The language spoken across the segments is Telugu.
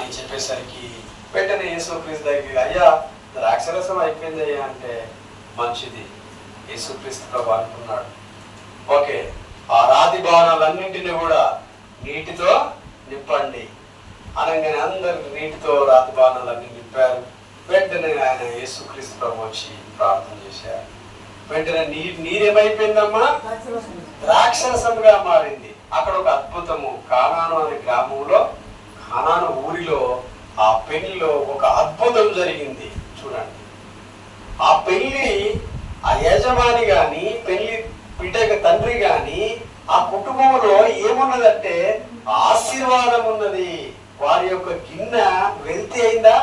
అని చెప్పేసరికి వెంటనే యేసుక్రీస్తు దగ్గర, అయ్యా ద్రాక్షరసం అయిపోయింది అయ్యా అంటే, మంచిది. యేసుక్రీస్తు ప్రభు అనుకున్నాడు, ఓకే ఆ రాతి భవనాలన్నింటినీ కూడా నీటితో నింపండి అనగానే అందరు నీటితో రాతి భవనాలన్నీ నింపారు. వెంటనే ఆయన యేసుక్రీస్తు ప్రభు వచ్చి ప్రార్థన చేశారు. వెంటనే నీరేమైపోయిందమ్మా? ద్రాక్షరసంగా మారింది. అక్కడ ఒక అద్భుతము, కానాను అనే గ్రామంలో, కానాను ఊరిలో ఆ పెళ్లిలో ఒక అద్భుతం జరిగింది. చూడండి, ఆ పెళ్లి ఆ యజమాని గాని, పెళ్లి బిడ్డ తండ్రి గాని, ఆ కుటుంబంలో ఏమున్నదంటే ఆశీర్వాదం ఉన్నది. వారి యొక్క గిన్నె వెల్తి అయిందా?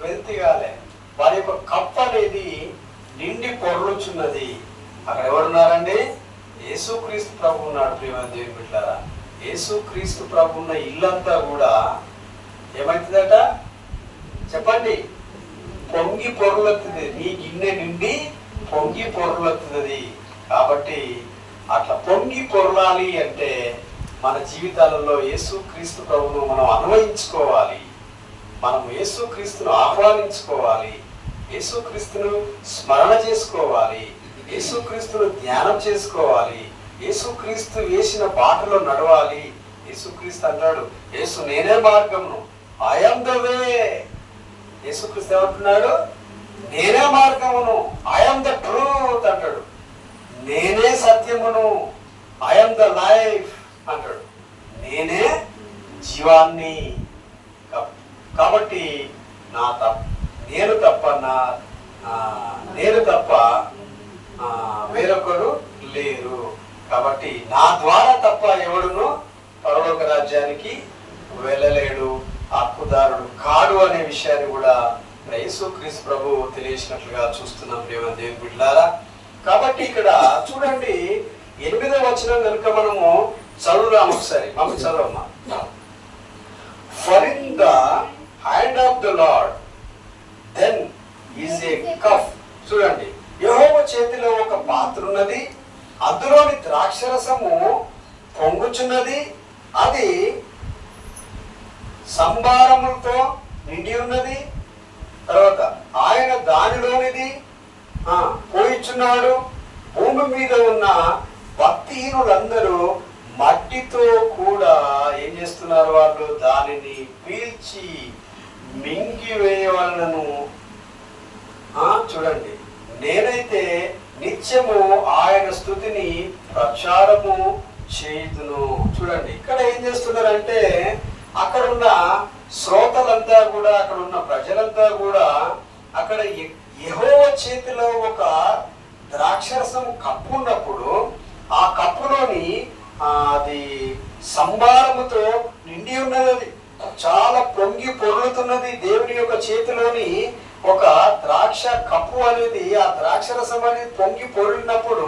వెల్తి కాలే. వారి యొక్క కప్పు అనేది నిండి పొర్లుచున్నది. అక్కడ ఎవరున్నారండి? యేసుక్రీస్తు ప్రభు ఉన్నాడు. ప్రియమైన దేవుని బిడ్డలారా, యేసుక్రీస్తు ప్రభు ఉన్న ఇల్లంతా కూడా ఏమవుతుందట చెప్పండి? పొంగి పొర్లుతుంది. నీ గిన్నె నిండి పొంగి పొర్లుతుంది. కాబట్టి అట్లా పొంగి పొరలాలి అంటే మన జీవితాలలో యేసుక్రీస్తు ప్రభువును మనం అన్వయించుకోవాలి. మనం యేసుక్రీస్తును ఆహ్వానించుకోవాలి. యేసుక్రీస్తును స్మరణ చేసుకోవాలి. యేసుక్రీస్తును ధ్యానం చేసుకోవాలి. యేసుక్రీస్తు వేసిన బాటలో నడవాలి. యేసుక్రీస్తు అంటాడు, యేసు నేనే మార్గమును, ఐ యామ్ ద వే. యేసుక్రీస్తు ఏమంటున్నాడు? నేనే మార్గమును, ఐ యామ్ ద ట్రూత్ అంటాడు. నేనే సత్యమును, ఐ యామ్ ద లైఫ్ అంటాడు. నేనే జీవాన్ని. కాబట్టి నేను తప్ప వేరొకరు లేరు. కాబట్టి నా ద్వారా తప్ప ఎవడును పరలోక రాజ్యానికి వెళ్ళలేడు, హక్కుదారుడు కాడు అనే విషయాన్ని కూడా యేసుక్రీస్తు ప్రభు తెలియజేసినట్లుగా చూస్తున్నాం ప్రియమైన దేవుని బిడ్డలారా. కాబట్టి ఇక్కడ చూడండి, 8వ వచనం కనుక మనము చదువుదాం ఒకసారి. మమ్మీ చదవమ్మా. For in the hand of the lord then is a cup. చూడండి, యెహోవా చేతిలో ఒక పాత్ర ఉన్నది, అందులోని ద్రాక్షరసము పొంగుచున్నది, అది సంభారములతో నిండి ఉన్నది. తర్వాత ఆయన దానిలోనిది పోయిచున్నాడు. భూమి మీద ఉన్న భక్తిహీనులందరూ మట్టితో కూడా ఏం చేస్తున్నారు? వాళ్ళు దానిని పీల్చి మింగివేయవలనను. చూడండి, నేనైతే నిత్యము ఆయన స్తుతిని ప్రచారము చేయుదును. చూడండి, ఇక్కడ ఏం చేస్తున్నారంటే అక్కడ ఉన్న శ్రోతలంతా కూడా, అక్కడ ఉన్న ప్రజలంతా కూడా, అక్కడ యెహోవా చేతిలో ఒక ద్రాక్షరసం కప్పు ఉన్నప్పుడు ఆ కప్పులోని అది సంభారముతో నిండి ఉన్నది. అది చాలా పొంగి పొర్లుతున్నది. దేవుని యొక్క చేతిలోని ఒక ద్రాక్ష కప్పు అనేది, ఆ ద్రాక్షరసం అనేది పొంగి పొర్లినప్పుడు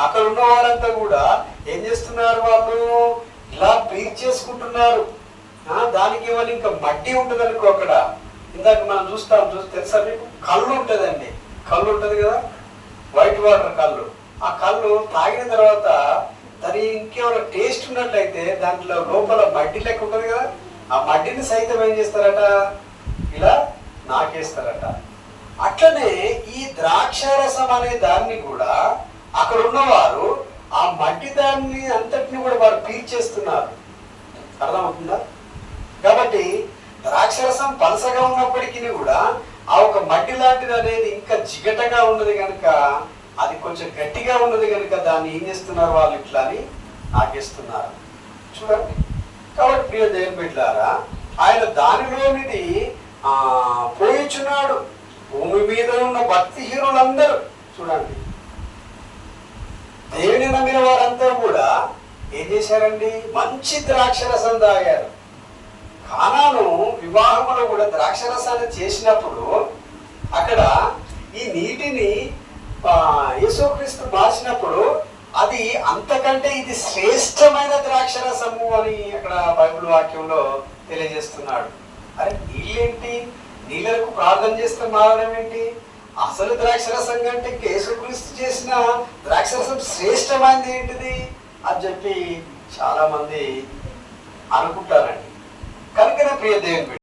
అక్కడ ఉన్న వారంతా కూడా ఏం చేస్తున్నారు? వాళ్ళు ఇలా పీల్చేసుకుంటున్నారు. దానికి ఏమని ఇంకా మట్టి ఉంటుంది అనుకో. అక్కడ ఇందాక మనం చూస్తాం, తెలుసా మీకు? కళ్ళు ఉంటుందండి. కళ్ళు ఉంటుంది కదా, వైట్ వాటర్ కళ్ళు. ఆ కళ్ళు తాగిన తర్వాత దాని ఇంకేమైనా టేస్ట్ ఉన్నట్లయితే దాంట్లో లోపల మట్టి లెక్క ఉంటుంది కదా, ఆ మట్టిని సైతం ఏం చేస్తారట? ఇలా నాకేస్తారట. అట్లనే ఈ ద్రాక్షరసం అనే దాన్ని కూడా అక్కడ ఉన్నవారు ఆ మట్టి దాన్ని అంతటిని కూడా వారు పీల్చేస్తున్నారు. అర్థమవుతుందా? కాబట్టి ద్రాక్షరసం పలసగా ఉన్నప్పటికీ కూడా ఆ ఒక మట్టి లాంటిది అనేది ఇంకా జిగటగా ఉన్నది కనుక, అది కొంచెం గట్టిగా ఉన్నది కనుక దాన్ని ఏం చేస్తున్నారు? వాళ్ళు ఇట్లా అని నాకేస్తున్నారు. చూడండి, కాబట్టి ప్రియ దేవుని బిడ్డలారా, ఆయన దానిలోనిది పోయిచున్నాడు. భూమి మీద ఉన్న భక్తిహీనులందరూ చూడండి, దేవుని నమ్మిన వారంతా కూడా ఏం చేశారండి? మంచి ద్రాక్షరసం తాగారు. కానాను వివాహంలో కూడా ద్రాక్షరసాన్ని చేసినప్పుడు అక్కడ ఈ నీటిని యేసుక్రీస్తు మార్చినప్పుడు అది అంతకంటే ఇది శ్రేష్టమైన ద్రాక్షరసము అని అక్కడ బైబిల్ వాక్యంలో తెలియజేస్తున్నాడు. అరే నీళ్ళేంటి? నీళ్ళకు ప్రార్థన చేస్తే మారడం ఏంటి? అసలు ద్రాక్షరసం కంటే యేసుక్రీస్తు చేసిన ద్రాక్షరసం శ్రేష్టమైనది ఏంటిది అని చెప్పి చాలా మంది అనుకుంటారండి. కనుకనే ప్రియ దేవుని